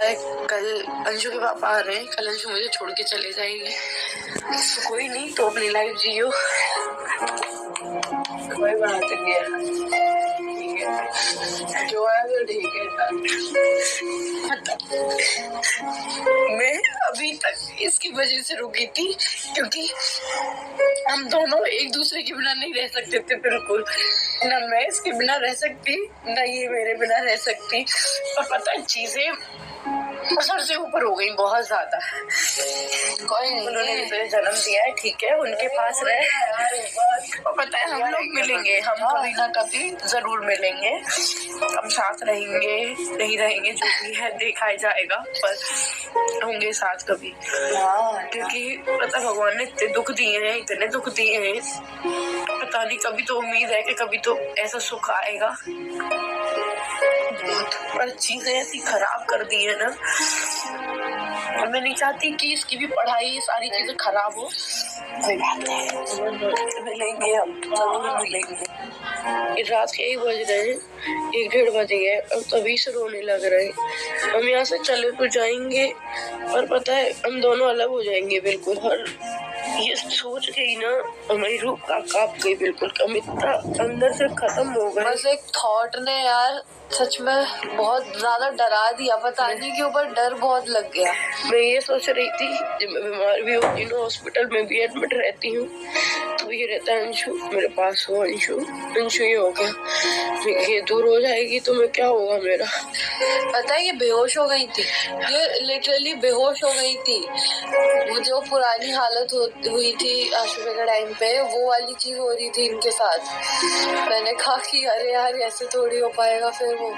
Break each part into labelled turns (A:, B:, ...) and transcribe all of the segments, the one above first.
A: कल अंशु के पापा आ रहे हैं, कल अंशु मुझे छोड़ के चले जाएंगे। तो कोई नहीं, तो अपनी लाइफ जियो, कोई बात नहीं है, ठीक है, जो है तो ठीक है। मैं अभी तक इसकी वजह से रुकी थी क्योंकि हम दोनों एक दूसरे के बिना नहीं रह सकते थे, बिल्कुल ना मैं इसके बिना रह सकती ना ये मेरे बिना रह सकती। और पता है चीजें सर से ऊपर हो गई बहुत ज्यादा। कोई नहीं, उन्होंने मुझे जन्म दिया है, ठीक है, उनके पास रहे। और पता है हम लोग मिलेंगे, हम कभी ना कभी जरूर मिलेंगे, हम साथ रहेंगे, नहीं रहेंगे जो भी है देखा जाएगा, पर होंगे साथ कभी। क्योंकि पता भगवान ने इतने दुख दिए हैं, इतने दुख दिए हैं, पता नहीं, कभी तो उम्मीद है कि कभी तो ऐसा सुख आएगा। बहुत पर चीजें ऐसी खराब कर दी है ना, मैं नहीं चाहती कि इसकी भी पढ़ाई, ये सारी चीजें खराब हो। कोई बात नहीं, मिलेंगे, हम जरूर मिलेंगे। रात के 1 बज रहे हैं, 1-1:30 बज गए, अब तभी से रोने लग रहे हैं। हम यहाँ से चले तो जाएंगे, पर पता है हम दोनों अलग हो जाएंगे बिल्कुल। और ये सोच के ही ना हमारी रूह कांप गई बिल्कुल, हम इतना अंदर से खत्म हो गए।
B: बस एक थॉट ने यार सच में बहुत ज्यादा डरा दिया, बताने के ऊपर डर बहुत लग गया।
A: मैं ये सोच रही थी जब मैं बीमार भी होती हूँ, हॉस्पिटल में भी एडमिट रहती हूँ, तो ये रहता है अंशु मेरे पास हो, अंशु ही हो गया, ये दूर हो जाएगी तो मैं क्या होगा मेरा।
B: पता है ये बेहोश हो गई थी, ये लिटरली बेहोश हो गई थी। वो जो पुरानी हालत हुई थी आशुका के टाइम पे, वो वाली चीज हो रही थी इनके साथ। मैंने कहा कि अरे यार ऐसे थोड़ी हो पाएगा फिर वो।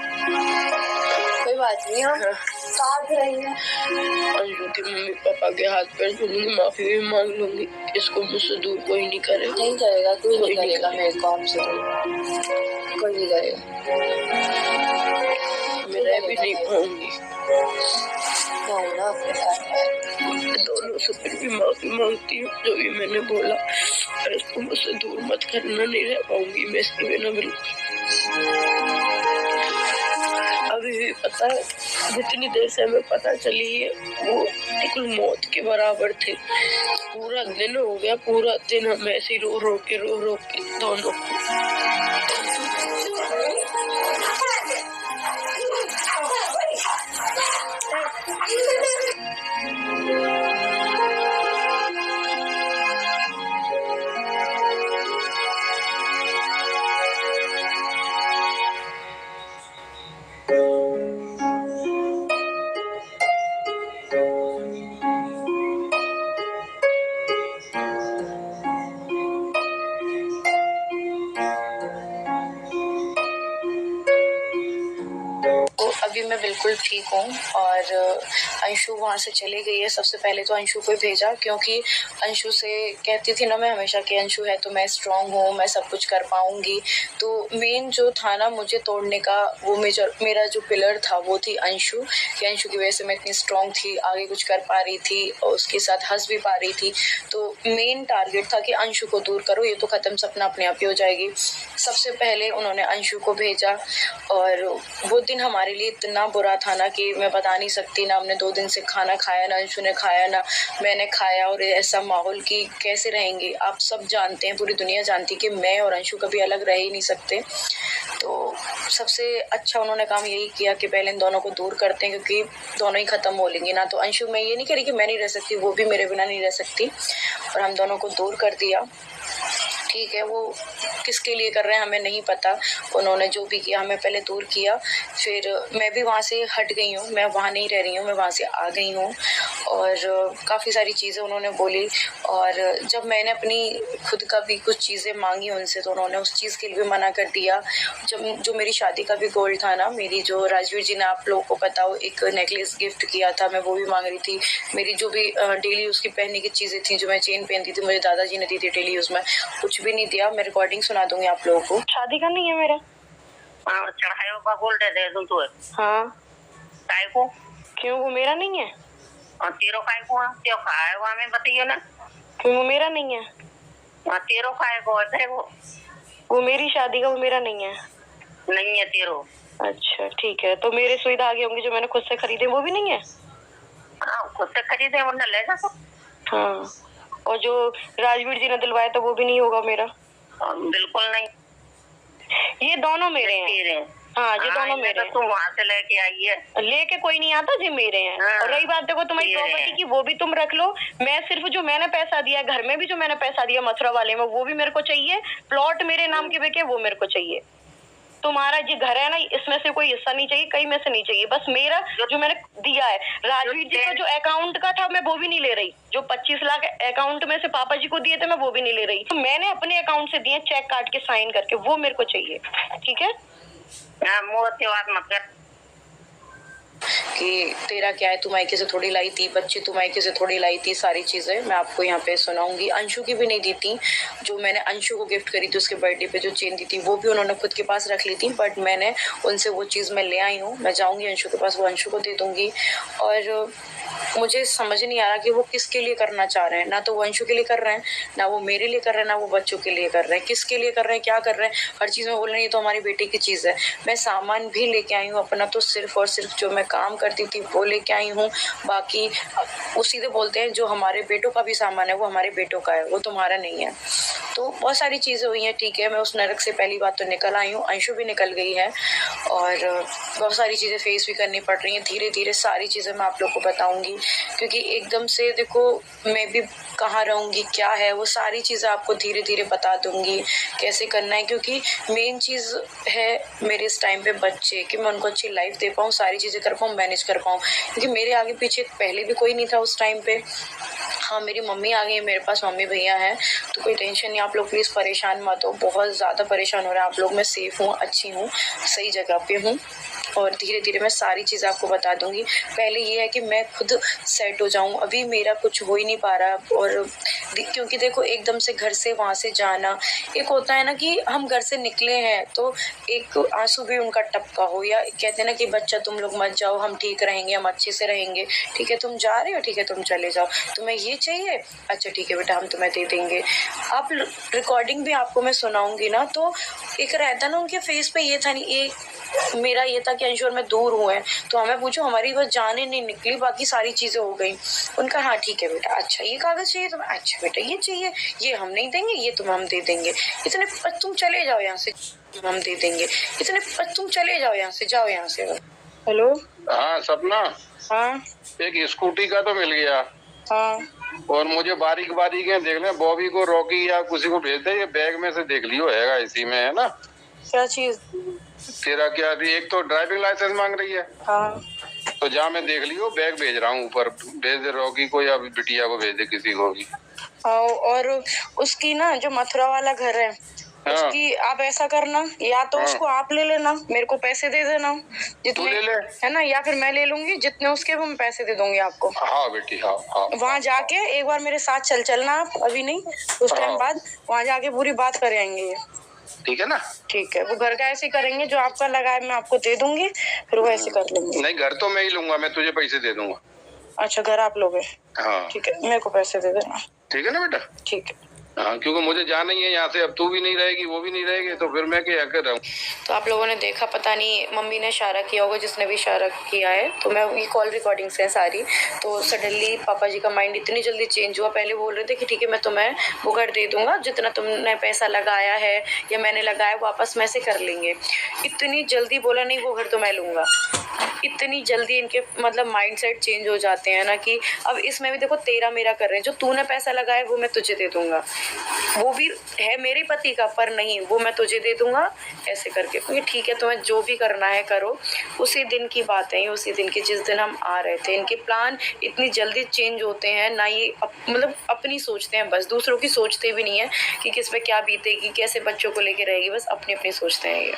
B: कोई बात नहीं, हम साथ रहेंगे।
A: अंशु के मम्मी पापा के हाथ पैर धोलूंगी, माफी भी मांग लूंगी, इसको मुझसे दूर कोई नहीं करे।
B: नहीं करेगा, कोई नहीं करेगा मेरे को हमसे दूर, कोई नहीं करेगा।
A: मैं रह भी नहीं पाऊंगी दोनों से, फिर भी माफी मांगती हूँ जो भी मैंने बोला, और इसको मुझसे दूर मत करना, नहीं रह पाऊंगी मैं इसके बिना बिल्कुल। अभी भी पता है जितनी देर से हमें पता चली है वो बिल्कुल मौत के बराबर थे। पूरा दिन हो गया, पूरा दिन हम ऐसे रो रो के दोनों। अभी मैं बिल्कुल ठीक हूँ और अंशु वहाँ से चली गई है। सबसे पहले तो अंशु को भेजा, क्योंकि अंशु से कहती थी ना मैं हमेशा कि अंशु है तो मैं स्ट्रांग हूँ, मैं सब कुछ कर पाऊंगी। तो मेन जो था ना मुझे तोड़ने का, वो मेरा जो पिलर था वो थी अंशु, कि अंशु की वजह से मैं इतनी स्ट्रांग थी, आगे कुछ कर पा रही थी और उसके साथ हंस भी पा रही थी। तो मेन टारगेट था कि अंशु को दूर करो, ये तो खत्म, सपना अपने आप ही हो जाएगी। सबसे पहले उन्होंने अंशु को भेजा और वो दिन हमारे लिए इतना बुरा था ना कि मैं बता नहीं सकती। ना हमने 2 दिन से खाना खाया, ना अंशु ने खाया, ना मैंने खाया। और ऐसा माहौल कि कैसे रहेंगे, आप सब जानते हैं, पूरी दुनिया जानती है कि मैं और अंशु कभी अलग रह ही नहीं सकते। तो सबसे अच्छा उन्होंने काम यही किया कि पहले इन दोनों को दूर करते हैं, क्योंकि दोनों ही खत्म हो लेंगे ना। तो अंशु, मैं ये नहीं कह रही कि मैं नहीं रह सकती, वो भी मेरे बिना नहीं रह सकती, और हम दोनों को दूर कर दिया। ठीक है, वो किसके लिए कर रहे हैं हमें नहीं पता, उन्होंने जो भी किया हमें पहले दूर किया। फिर मैं भी वहाँ से हट गई हूँ, मैं वहाँ नहीं रह रही हूँ, मैं वहाँ से आ गई हूँ। और काफ़ी सारी चीज़ें उन्होंने बोली, और जब मैंने अपनी खुद का भी कुछ चीज़ें मांगी उनसे तो उन्होंने उस चीज़ के लिए भी मना कर दिया। जो मेरी शादी का भी गोल्ड था ना, मेरी जो राजवीर जी ने आप लोगों को पता हो एक नेकलेस गिफ्ट किया था, मैं वो भी मांग रही थी। मेरी जो भी डेली यूज़ की पहनने की चीज़ें थी, जो मैं चेन पहनती थी, मुझे दादाजी ने दी थी डेली यूज़ में, कुछ भी नहीं दिया। मैं रिकॉर्डिंग सुना दूंगी आप लोगों को। शादी का नहीं है मेरा।
C: चढ़ाई का गोल्ड दे दूं तो।
A: हाँ,
C: काय को?
A: क्यों, वो मेरा नहीं है?
C: और तेरो काय को? त्यो काय को हमें बताइए ना।
A: क्यों, वो मेरा नहीं है?
C: तेरो काय को है वो?
A: वो मेरी शादी का, वो मेरा नहीं है।
C: नहीं है तेरो।
A: अच्छा ठीक है, तो मेरे सुई धागे होंगे जो मैंने खुद से खरीदे वो भी नहीं है?
C: हाँ, खुद से खरीदे वरना ले जा।
A: हाँ, और जो राजवीर जी ने दिलवाया था वो भी नहीं होगा मेरा?
C: बिल्कुल नहीं,
A: ये दोनों मेरे हैं। हाँ, ये दोनों मेरे हैं।
C: तुम वहाँ से लेके आई है।
A: लेके कोई नहीं आता जी, मेरे हैं।
C: हाँ,
A: और रही बात देखो तुम्हारी प्रॉपर्टी की, वो भी तुम रख लो। मैं सिर्फ जो मैंने पैसा दिया, घर में भी जो मैंने पैसा दिया मथुरा वाले में, वो भी मेरे को चाहिए। प्लॉट मेरे नाम के बिके वो मेरे को चाहिए। तुम्हारा जो घर है ना, इसमें से कोई हिस्सा नहीं चाहिए, कहीं में से नहीं चाहिए, बस मेरा जो मैंने दिया है। राजवीर जी का जो अकाउंट का था मैं वो भी नहीं ले रही, जो 25 लाख अकाउंट में से पापा जी को दिए थे मैं वो भी नहीं ले रही। तो मैंने अपने अकाउंट से दिए, चेक काट के साइन करके, वो मेरे को चाहिए। ठीक है,
C: मत कर
A: कि तेरा क्या है, तू मायके से थोड़ी लाई थी, बच्चे तू मायके से थोड़ी लाई थी, सारी चीजें मैं आपको यहाँ पे सुनाऊंगी। अंशु की भी नहीं दी थी, जो मैंने अंशु को गिफ्ट करी थी उसके बर्थडे पे जो चेन दी थी वो भी उन्होंने खुद के पास रख ली थी, बट मैंने उनसे वो चीज़ मैं ले आई हूँ। मैं जाऊँगी अंशु के पास, वो अंशु को दे दूँगी। और मुझे समझ नहीं आ रहा कि वो किसके लिए करना चाह रहे हैं। ना तो वो अंशु के लिए कर रहे हैं, ना वो मेरे लिए कर रहे हैं, ना वो बच्चों के लिए कर रहे हैं। किसके लिए कर रहे हैं, क्या कर रहे हैं, हर चीज़ में बोल रहे हैं ये तो हमारी बेटी की चीज़ है। मैं सामान भी लेके आई हूँ अपना, तो सिर्फ और सिर्फ जो मैं काम करती थी वो लेके आई हूँ। बाकी वो सीधे बोलते हैं जो हमारे बेटों का भी सामान है वो हमारे बेटों का है, वो तुम्हारा नहीं है। तो बहुत सारी चीज़ें हुई हैं। ठीक है, मैं उस नरक से पहली बात तो निकल आई हूँ, अंशु भी निकल गई है, और बहुत सारी चीज़ें फेस भी करनी पड़ रही हैं। धीरे धीरे सारी चीज़ें मैं आप लोग को बताऊंगी, क्योंकि एकदम से देखो मैं भी कहाँ रहूँगी, क्या है, वो सारी चीज़ें आपको धीरे धीरे बता दूंगी कैसे करना है। क्योंकि मेन चीज़ है मेरे इस टाइम पे बच्चे, कि मैं उनको अच्छी लाइफ दे पाऊँ, सारी चीज़ें कर पाऊँ, मैनेज कर पाऊँ। क्योंकि मेरे आगे पीछे पहले भी कोई नहीं था उस टाइम पे। हाँ, मेरी मम्मी आ गई है, मेरे पास मम्मी भैया हैं, तो कोई टेंशन नहीं। आप लोग प्लीज़ परेशान मत हो, बहुत ज़्यादा परेशान हो रहे हैं आप लोग। मैं सेफ़ हूँ, अच्छी हूँ, सही जगह पे हूँ, और धीरे धीरे मैं सारी चीज़ें आपको बता दूंगी। पहले ये है कि मैं खुद सेट हो जाऊं, अभी मेरा कुछ हो ही नहीं पा रहा। और क्योंकि देखो एकदम से घर से वहाँ से जाना, एक होता है ना कि हम घर से निकले हैं तो एक आंसू भी उनका टपका हो, या कहते हैं ना कि बच्चा तुम लोग मत जाओ, हम ठीक रहेंगे, हम अच्छे से रहेंगे, ठीक है तुम जा रहे हो, ठीक है तुम चले जाओ, तुम्हें ये चाहिए, अच्छा ठीक है बेटा हम तुम्हें दे देंगे। आप रिकॉर्डिंग भी आपको मैं सुनाऊंगी ना, तो एक रहता ना उनके फेस पे, ये था नहीं, एक मेरा ये था कि अंशुर में दूर हुए हैं, तो हमें पूछो हमारी बस जाने नहीं निकली, बाकी सारी चीजें हो गई। उनका हाँ ठीक है बेटा, अच्छा ये कागज चाहिए तुम्हें, अच्छा बेटा ये चाहिए, ये हम नहीं देंगे, ये तुम्हें हम दे देंगे, इतने तुम चले जाओ यहाँ से, हम दे देंगे, इतने तुम चले जाओ यहाँ से, जाओ यहाँ से। हेलो,
D: हाँ सपना,
A: हाँ
D: एक स्कूटी का तो मिल गया।
A: हाँ,
D: और मुझे बारीक बारीक है देख ले, बॉबी को, रॉकी या किसी को भेज दे, ये बैग में से देख लियो, हैगा इसी में, है ना।
A: क्या चीज?
D: तेरा क्या थी, एक तो ड्राइविंग लाइसेंस मांग रही है,
A: हाँ
D: तो जा मैं देख लियो, बैग भेज रहा हूँ ऊपर, भेज दे रॉकी को या बिटिया को, भेज दे किसी को भी।
A: और उसकी ना जो मथुरा वाला घर है,
D: हाँ।
A: उसकी आप ऐसा करना, या तो उसको आप ले लेना, मेरे को पैसे दे देना जितने,
D: ले ले।
A: है ना, या फिर मैं ले लूंगी, जितने उसके वो मैं पैसे दे दूंगी आपको।
D: हाँ बेटी, हाँ हाँ।
A: वहाँ जाके एक बार मेरे साथ चलना आप, अभी नहीं उस टाइम बाद, वहाँ जाके पूरी बात कर आएंगे,
D: ठीक है ना।
A: ठीक है, वो घर का ऐसे करेंगे, जो आपका लगा है मैं आपको दे दूंगी, फिर वो ऐसे कर लेंगे।
D: नहीं, घर तो मैं ही लूंगा, मैं तुझे पैसे दे दूंगा।
A: अच्छा घर आप लोगे?
D: हाँ
A: ठीक है, मेरे को पैसे दे देना।
D: ठीक है ना बेटा।
A: ठीक है,
D: हाँ, क्योंकि मुझे जाना ही है यहाँ से, अब तू भी नहीं रहेगी, वो भी नहीं रहेगी, तो फिर मैं क्या कर रहा हूँ।
A: तो आप लोगों ने देखा, पता नहीं मम्मी ने इशारा किया होगा, जिसने भी इशारा किया है, तो मैं ये कॉल रिकॉर्डिंग्स हैं सारी। तो सडनली पापा जी का माइंड इतनी जल्दी चेंज हुआ, पहले बोल रहे थे कि ठीक है मैं तुम्हें वो घर दे दूंगा, जितना तुमने पैसा लगाया है या मैंने लगाया वापस में से कर लेंगे। इतनी जल्दी बोला नहीं वो घर तो मैं लूँगा, इतनी जल्दी इनके मतलब माइंडसेट चेंज हो जाते हैं ना, कि अब इसमें भी देखो तेरा मेरा कर रहे हैं, जो तूने पैसा लगाया वो मैं तुझे दे दूंगा, वो भी है मेरे पति का, पर नहीं वो मैं तुझे दे दूंगा, ऐसे करके। क्योंकि ठीक है तुम्हें जो भी करना है करो। उसी दिन की बात है, उसी दिन की, जिस दिन हम आ रहे थे। इनके प्लान इतनी जल्दी चेंज होते हैं ना, ये मतलब अपनी सोचते हैं बस, दूसरों की सोचते भी नहीं है कि किस पे क्या बीतेगी, कैसे बच्चों को लेके रहेगी, बस अपनी अपनी सोचते हैं ये।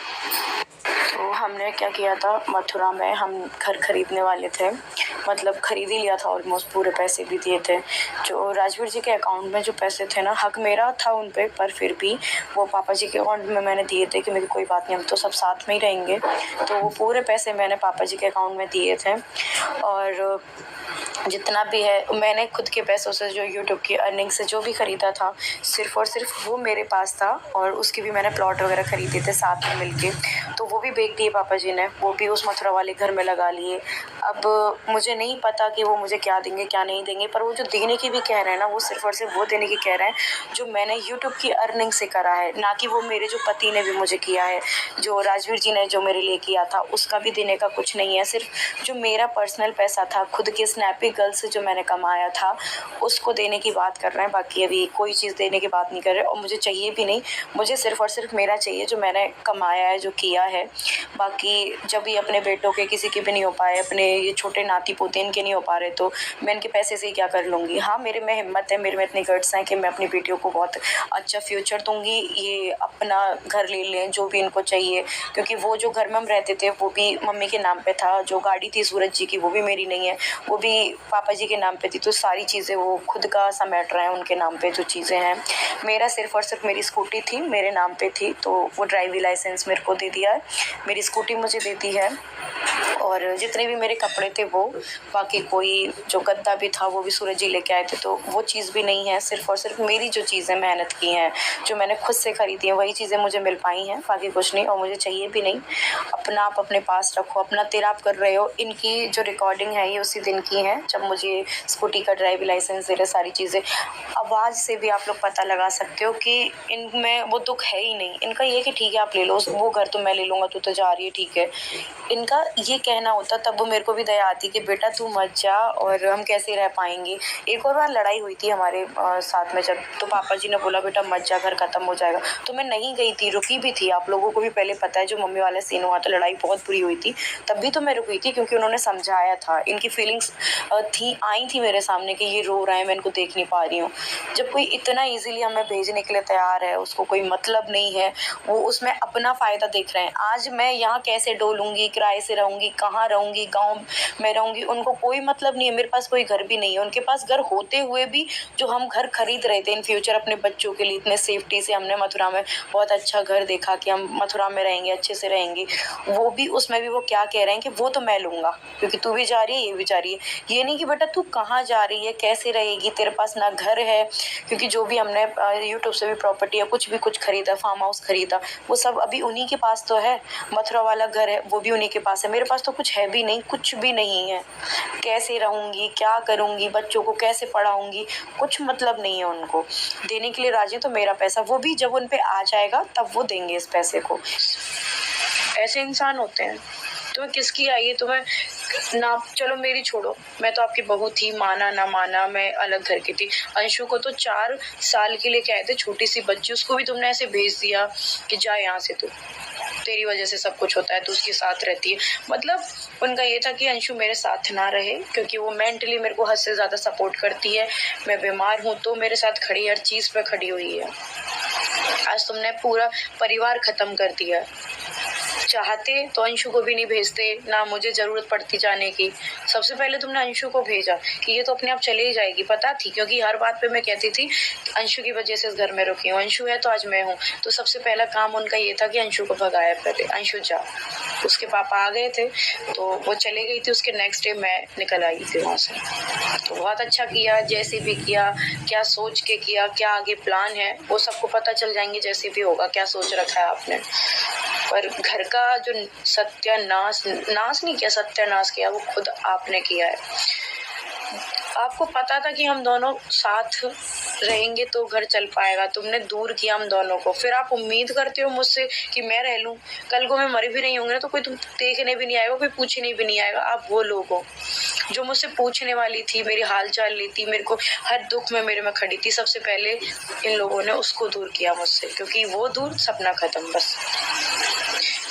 A: तो हमने क्या किया था, मथुरा में हम हम घर खरीदने वाले थे, मतलब खरीद ही लिया था ऑलमोस्ट, पूरे पैसे भी दिए थे। जो राजवीर जी के अकाउंट में जो पैसे थे ना, हक मेरा था उन पे, पर फिर भी वो पापा जी के अकाउंट में मैंने दिए थे कि मेरी कोई बात नहीं, हम तो सब साथ में ही रहेंगे। तो वो पूरे पैसे मैंने पापा जी के अकाउंट में दिए थे। और जितना भी है मैंने खुद के पैसों से, जो यूट्यूब की अर्निंग से जो भी ख़रीदा था, सिर्फ़ और सिर्फ वो मेरे पास था। और उसके भी मैंने प्लॉट वगैरह ख़रीदे थे साथ में मिलके, तो वो भी बेच दिए पापा जी ने, वो भी उस मथुरा वाले घर में लगा लिए। अब मुझे नहीं पता कि वो मुझे क्या देंगे क्या नहीं देंगे, पर वो जो देने की भी कह रहे हैं ना, वो सिर्फ़ और सिर्फ वो देने की कह रहे हैं जो मैंने यूट्यूब की अर्निंग से करा है, ना कि वो मेरे जो पति ने भी मुझे किया है, जो राजवीर जी ने जो मेरे लिए किया था उसका भी देने का कुछ नहीं है। सिर्फ जो मेरा पर्सनल पैसा था, खुद के स्नैपी गर्ल से जो मैंने कमाया था, उसको देने की बात कर रहे हैं। बाकी अभी कोई चीज़ देने की बात नहीं कर रहे, और मुझे चाहिए भी नहीं। मुझे सिर्फ़ और सिर्फ मेरा चाहिए जो मैंने कमाया है, जो किया है। बाकी जब भी अपने बेटों के किसी के भी नहीं हो पाए, अपने ये छोटे नाती पोते इनके नहीं हो पा रहे, तो मैं इनके पैसे से ही क्या कर लूँगी। हाँ, मेरे में हिम्मत है, मेरे में इतने गट्स हैं कि मैं अपनी बेटियों को बहुत अच्छा फ्यूचर दूँगी, ये अपना घर ले लें जो भी इनको चाहिए। क्योंकि वो जो घर में हम रहते थे वो भी मम्मी के नाम पे था, जो गाड़ी थी सूरज जी की वो भी मेरी नहीं है, वो भी पापा जी के नाम पे थी। तो सारी चीज़ें वो खुद का समेट रहे हैं, उनके नाम पे जो चीज़ें हैं। मेरा सिर्फ़ और सिर्फ मेरी स्कूटी थी, मेरे नाम पे थी, तो वो ड्राइविंग लाइसेंस मेरे को दे दिया है, मेरी स्कूटी मुझे दे दी है। और जितने भी मेरे कपड़े थे वो, बाकी कोई जो गद्दा भी था वो भी सूरज जी लेके आए थे, तो वो चीज़ भी नहीं है। सिर्फ़ और सिर्फ मेरी जो चीज़ें मेहनत की हैं, जो मैंने खुद से ख़रीदी हैं, वही चीज़ें मुझे मिल पाई हैं, बाकी कुछ नहीं। और मुझे चाहिए भी नहीं। अपना आप अपने पास रखो। अपना तेरा आप कर रहे हो, इनकी जो रिकॉर्डिंग है ये उसी दिन की है जब मुझे स्कूटी का ड्राइविंग लाइसेंस दे रहे, सारी चीज़ें। आवाज़ से भी आप लोग पता लगा सकते हो कि इनमें वो दुख है ही नहीं। इनका ये कि ठीक है आप ले लो, वो घर तो मैं ले लूँगा, तू तो जा रही है, ठीक है। इनका ये कहना होता, तब वो मेरे को भी दया आती कि बेटा तू मत जा, और हम कैसे रह पाएंगे। एक और बार लड़ाई हुई थी हमारे साथ में जब, तो पापा जी ने बोला बेटा मत जा, घर ख़त्म हो जाएगा। तो मैं नहीं गई थी, रुकी भी थी। आप लोगों को भी पहले पता है, जो मम्मी वाला सीन हुआ तो लड़ाई बहुत बुरी हुई थी, तब भी तो मैं रुकी थी, क्योंकि उन्होंने समझाया था। इनकी फीलिंग्स आई थी मेरे सामने कि ये रो रहा है, मैं इनको देख नहीं पा रही हूँ। जब कोई इतना ईजिली हमें भेजने के लिए तैयार है, उसको कोई मतलब नहीं है, वो उसमें अपना फ़ायदा देख रहे हैं। आज मैं यहाँ कैसे डोलूँगी, किराए से रहूँगी, कहाँ रहूँगी, गाँव में रहूँगी, उनको कोई मतलब नहीं है। मेरे पास कोई घर भी नहीं है, उनके पास घर होते हुए भी जो हम घर खरीद रहे थे इन फ्यूचर अपने बच्चों के लिए, इतने सेफ्टी से हमने मथुरा में बहुत अच्छा घर देखा कि हम मथुरा में रहेंगे, अच्छे से रहेंगे, वो भी उसमें भी वो क्या कह रहे हैं कि वो तो मैं लूँगा, क्योंकि तू भी जा रही है, ये भी जा रही है। ये नहीं कि बेटा तू कहाँ जा रही है, कैसे रहेगी, तेरे पास ना घर है। क्योंकि जो भी हमने यूट्यूब से भी प्रॉपर्टी या कुछ भी कुछ खरीदा, फार्म हाउस खरीदा, वो सब अभी उन्हीं के पास तो है। मथुरा वाला घर है वो भी उन्हीं के पास है, मेरे पास तो कुछ है भी नहीं, कुछ भी नहीं है। कैसे रहूँगी, क्या करूँगी, बच्चों को कैसे पढ़ाऊँगी, कुछ मतलब नहीं है उनको। देने के लिए राजी तो मेरा पैसा, वो भी जब उन पे आ जाएगा तब वो देंगे इस पैसे को। ऐसे इंसान होते हैं। तुम्हें किसकी आई है, तुम्हें ना, चलो मेरी छोड़ो, मैं तो आपकी बहू थी, माना ना माना, मैं अलग घर की थी। अंशु को तो 4 साल के लिए कहे थे, छोटी सी बच्ची, उसको भी तुमने ऐसे भेज दिया कि जा यहाँ से, तू, तेरी वजह से सब कुछ होता है, तू उसके साथ रहती है। मतलब उनका ये था कि अंशु मेरे साथ ना रहे, क्योंकि वो मेंटली मेरे को हद से ज़्यादा सपोर्ट करती है। मैं बीमार हूँ तो मेरे साथ खड़ी, हर चीज़ पे खड़ी हुई है। आज तुमने पूरा परिवार ख़त्म कर दिया। चाहते तो अंशु को भी नहीं भेजते, ना मुझे ज़रूरत पड़ती जाने की। सबसे पहले तुमने अंशु को भेजा कि ये तो अपने आप चली ही जाएगी, पता थी, क्योंकि हर बात पे मैं कहती थी अंशु की वजह से इस घर में रुकी हूँ, अंशु है तो आज मैं हूँ। तो सबसे पहला काम उनका ये था कि अंशु को भगाया पहले, अंशु जा। उसके पापा आ गए थे तो वो चले गई थी, उसके नेक्स्ट डे मैं निकल आई थी वहाँ से। तो बहुत अच्छा किया, जैसे भी किया, क्या सोच के किया, क्या आगे प्लान है, वो सबको पता चल जाएंगे जैसे भी होगा, क्या सोच रखा है आपने। पर घर का जो सत्यानाश नहीं किया, सत्यानाश किया, वो खुद आपने किया है। आपको पता था कि हम दोनों साथ रहेंगे तो घर चल पाएगा, तुमने दूर किया हम दोनों को। फिर आप उम्मीद करते हो मुझसे कि मैं रह लूं, कल को मैं मरी भी नहीं होंगी ना तो कोई तुम देखने भी नहीं आएगा, कोई पूछने भी नहीं आएगा। आप वो लोग हो जो मुझसे पूछने वाली थी, मेरी हाल चाल ली थी, मेरे को हर दुख में मेरे में खड़ी थी। सबसे पहले इन लोगों ने उसको दूर किया मुझसे, क्योंकि वो दूर, सपना खत्म, बस।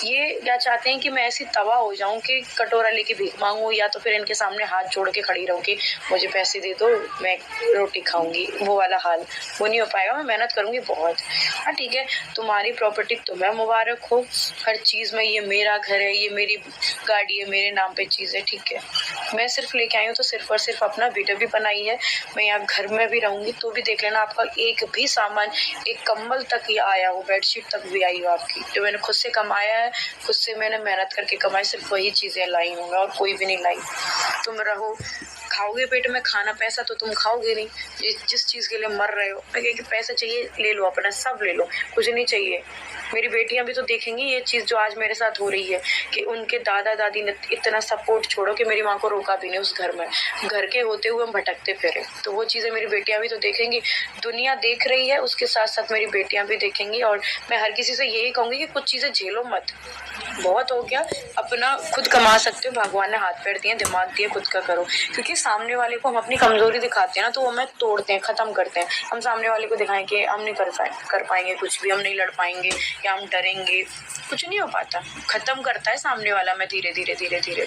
A: ये क्या चाहते हैं कि मैं ऐसी तबाह हो जाऊं कि कटोरा लेके भीख मांगू, या तो फिर इनके सामने हाथ जोड़ के खड़ी रहूं कि मुझे पैसे दे दो, मैं रोटी खाऊंगी। वो वाला हाल वो नहीं हो पाएगा। मैं मेहनत करूंगी बहुत। हाँ ठीक है, तुम्हारी प्रॉपर्टी तुम्हें मुबारक हो, हर चीज में। ये मेरा घर है, ये मेरी गाड़ी है, मेरे नाम पे चीज है, ठीक है। मैं सिर्फ लेके आई हूँ तो सिर्फ और सिर्फ अपना वीडियो भी बनाई है। मैं यहाँ घर में भी रहूंगी तो भी देख लेना, आपका एक भी सामान, एक कंबल तक ही आया हो, बेडशीट तक भी आई हो आपकी, जो मैंने खुद से कमाया है, खुद से मैंने मेहनत करके कमाई, सिर्फ वही चीजें लाई हूँ मैं, और कोई भी नहीं लाई। तुम रहो, खाओगे पेट में खाना, पैसा तो तुम खाओगे नहीं। जिस चीज के लिए मर रहे हो, मैं कह कि पैसा चाहिए ले लो, अपना सब ले लो, कुछ नहीं चाहिए। मेरी बेटियां भी तो देखेंगी ये चीज जो आज मेरे साथ हो रही है, कि उनके दादा दादी ने इतना सपोर्ट छोड़ो कि मेरी माँ को रोका भी नहीं उस घर में, घर के होते हुए हम भटकते फिरे। तो वो चीजें मेरी बेटियां भी तो देखेंगी। दुनिया देख रही है, उसके साथ साथ मेरी बेटियां भी देखेंगी। और मैं हर किसी से यही कहूंगी कि कुछ चीजें झेलो मत, बहुत हो गया। अपना खुद कमा सकते हो, भगवान ने हाथ पैर दिए, दिमाग दिए, खुद का करो। क्योंकि सामने वाले को हम अपनी कमजोरी दिखाते हैं ना, तो वो हमें तोड़ते हैं, खत्म करते हैं। हम सामने वाले को दिखाएं कि हम नहीं कर पाएंगे कुछ भी, हम नहीं लड़ पाएंगे, या हम डरेंगे, कुछ नहीं हो पाता। खत्म करता है सामने वाला में धीरे धीरे धीरे धीरे।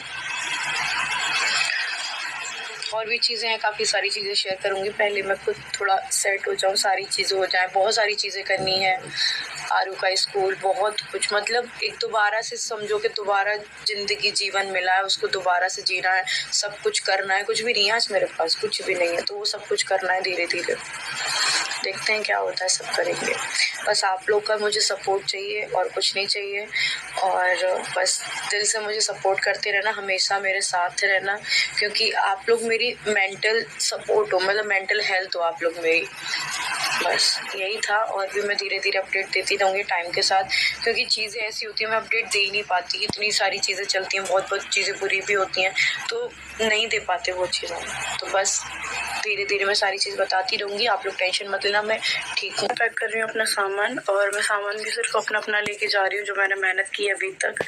A: और भी चीज़ें हैं, काफ़ी सारी चीज़ें शेयर करूँगी। पहले मैं खुद थोड़ा सेट हो जाऊँ, सारी चीज़ें हो जाएं, बहुत सारी चीज़ें करनी है। आरू का स्कूल, बहुत कुछ, मतलब एक दोबारा से समझो कि दोबारा ज़िंदगी जीवन मिला है, उसको दोबारा से जीना है, सब कुछ करना है। कुछ भी नहीं है आज मेरे पास, कुछ भी नहीं है, तो वो सब कुछ करना है धीरे धीरे। देखते हैं क्या होता है, सब करेंगे। बस आप लोग का मुझे सपोर्ट चाहिए और कुछ नहीं चाहिए। और बस दिल से मुझे सपोर्ट करते रहना, हमेशा मेरे साथ रहना, क्योंकि आप लोग मेरी मेंटल सपोर्ट हो, मतलब मेंटल हेल्थ हो आप लोग मेरी। बस यही था। और भी मैं धीरे धीरे अपडेट देती रहूँगी टाइम के साथ, क्योंकि चीज़ें ऐसी होती हैं मैं अपडेट दे ही नहीं पाती। इतनी सारी चीज़ें चलती हैं, बहुत बहुत चीज़ें बुरी भी होती हैं, तो नहीं दे पाते वो चीज़ें। तो बस धीरे धीरे मैं सारी चीज़ बताती रहूँगी, आप लोग टेंशन मत लेना, मैं ठीक हूँ। पैक कर रही हूँ अपना सामान, और मैं सामान भी सिर्फ अपना लेके जा रही हूँ, जो मैंने मेहनत की अभी तक।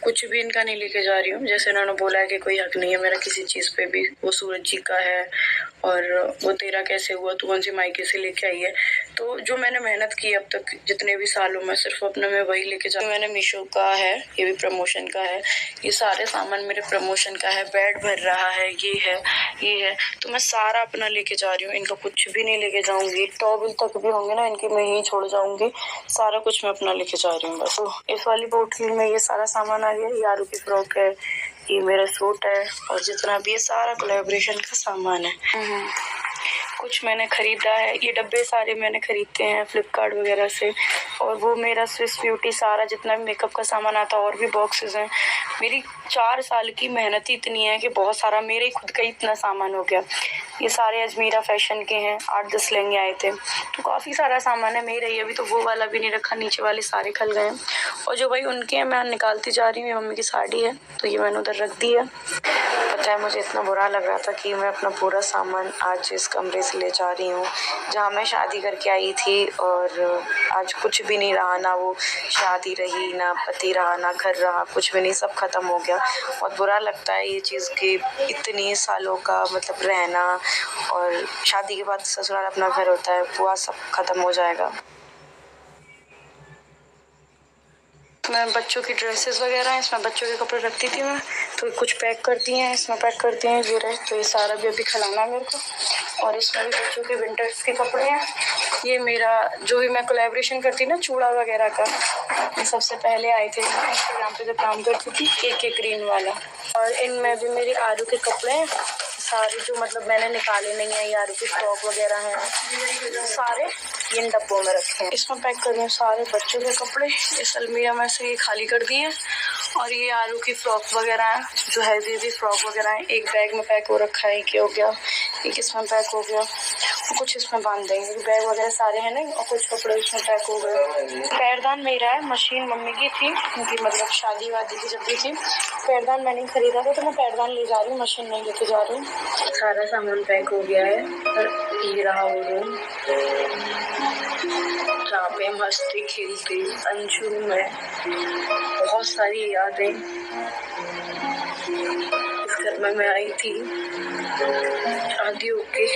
A: कुछ भी इनका नहीं लेके जा रही हूँ। जैसे इन्होंने बोला है कि कोई हक नहीं है मेरा किसी चीज़ पे भी, वो सूरज जी का है, और वो तेरा कैसे हुआ, तू कौन सी मायके से लेके आई है। तो जो मैंने मेहनत की अब तक जितने भी सालों में, सिर्फ अपना मैं वही लेके जा रही हूँ। मैंने मीशो का है, ये भी प्रमोशन का है, ये सारे सामान मेरे प्रमोशन का है। बेड भर रहा है, ये है, तो मैं सारा अपना लेके जा रही हूँ। इनका कुछ भी नहीं लेके जाऊंगी, टॉवल तक भी होंगे ना इनके, मैं यही छोड़ जाऊंगी। सारा कुछ मैं अपना लेके जा रही हूँ बस। तो इस वाली बोतल में ये सारा सामान आ गया। ये आरू की फ्रॉक है, ये मेरा सूट है, और जितना भी ये सारा कोलैबोरेशन का सामान है। कुछ मैंने खरीदा है, ये डब्बे सारे मैंने खरीदते हैं फ्लिपकार्ट वगैरह से। और वो मेरा स्विस ब्यूटी सारा जितना भी मेकअप का सामान आता है, और भी बॉक्सेस हैं। मेरी 4 साल की मेहनत ही इतनी है कि बहुत सारा मेरे खुद का इतना सामान हो गया। ये सारे अजमीरा फैशन के हैं, 8-10 लहंगे आए थे, तो काफ़ी सारा सामान है मेरा ही। अभी तो वो वाला भी नहीं रखा, नीचे वाले सारे खल गए हैं। और जो भाई उनके हैं मैं निकालती जा रही हूँ। ये मम्मी की साड़ी है, तो ये मैंने उधर रख दी है। पता है मुझे इतना बुरा लग रहा था कि मैं अपना पूरा सामान आज इस कमरे से ले जा रही हूँ जहाँ मैं शादी करके आई थी, और आज कुछ भी नहीं रहा, ना वो शादी रही, ना पति रहा, ना घर रहा, कुछ भी नहीं, सब खत्म हो गया। बहुत बुरा लगता है ये चीज़ कि इतनी सालों का मतलब रहना, और शादी के बाद ससुराल अपना घर होता है, वो सब खत्म हो जाएगा। मैं बच्चों की ड्रेसेस वगैरह हैं, इसमें बच्चों के कपड़े रखती थी मैं, तो कुछ पैक कर दिए हैं, इसमें पैक कर दिए हैं। ये रहे, तो ये सारा भी अभी खिलाना है मेरे को। और इसमें भी बच्चों के विंटर्स के कपड़े हैं। ये मेरा जो भी मैं कोलैबोरेशन करती ना चूड़ा वगैरह का, ये सबसे पहले आए थे इंस्टाग्राम पे जब काम करती थी, एक ग्रीन वाला। और इनमें भी मेरी आरू के कपड़े हैं सारे, जो मतलब मैंने निकाले नहीं है। ये आरू की फ्रॉक वगैरह हैं, सारे इन डब्बों में रखे हैं। इसमें पैक कर रही हूँ सारे बच्चों के कपड़े। इस अलमीरा में से ये खाली कर दिए। और ये आरू की फ्रॉक वगैरह है, जो हैवी फ्रॉक वगैरह है, एक बैग में पैक हो रखा है। एक हो गया, एक इसमें पैक हो गया, और कुछ इसमें बांध देंगे। बैग वगैरह सारे हैं ना, और कुछ कपड़े इसमें पैक हो गए। पैरदान मेरा है, मशीन मम्मी की थी, उनकी मतलब शादी वादी की जब भी थी। पैरदान मैंने खरीदा था, तो मैं पैरदान ले जा रही हूँ, मशीन नहीं लेके जा रही हूँ। सारा सामान पैक हो गया है। और ये रहा वो रूम जहाँ पे मस्ती खेलती अंशु में, बहुत सारी यादें। इस घर में मैं आई थी शादी होके,